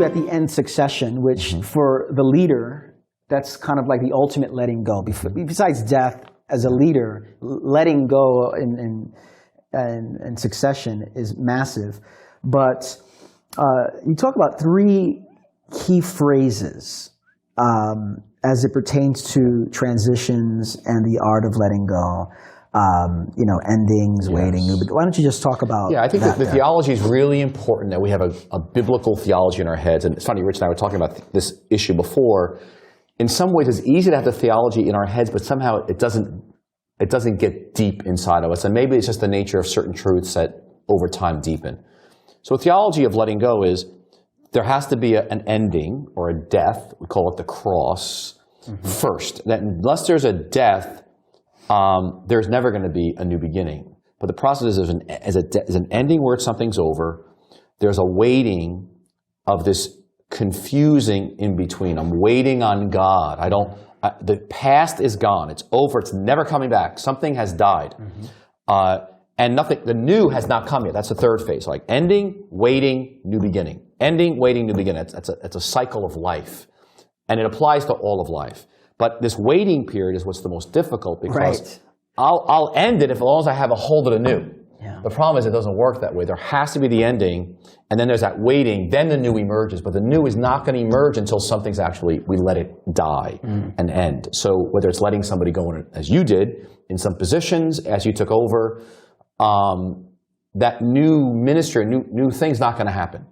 to, at the end, succession, which for the leader, that's kind of like the ultimate letting go. Besides death, as a leader, letting go and succession is massive. But you talk about three key phrases as it pertains to transitions and the art of letting go. Endings, waiting. Why don't you just talk about I think that the theology is really important, that we have a biblical theology in our heads. And it's funny, Rich and I were talking about this issue before. In some ways, it's easy to have the theology in our heads, but somehow it doesn't get deep inside of us. And maybe it's just the nature of certain truths that over time deepen. So a theology of letting go is there has to be an ending or a death. We call it the cross first. That unless there's a death, there's never going to be a new beginning. But the process is there's an ending where something's over. There's a waiting of this confusing in between. I'm waiting on God. The past is gone. It's over. It's never coming back. Something has died. And the new has not come yet. That's the third phase. Like ending, waiting, new beginning. Ending, waiting, new beginning. It's a cycle of life. And it applies to all of life. But this waiting period is what's the most difficult, because I'll end it as long as I have a hold of the new. Yeah. The problem is it doesn't work that way. There has to be the ending, and then there's that waiting, then the new emerges. But the new is not going to emerge until something's we let it die and end. So whether it's letting somebody go in, as you did, in some positions, as you took over, that new ministry, new thing's not going to happen.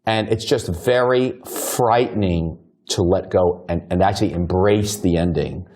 And it's just very frightening to let go and actually embrace the ending.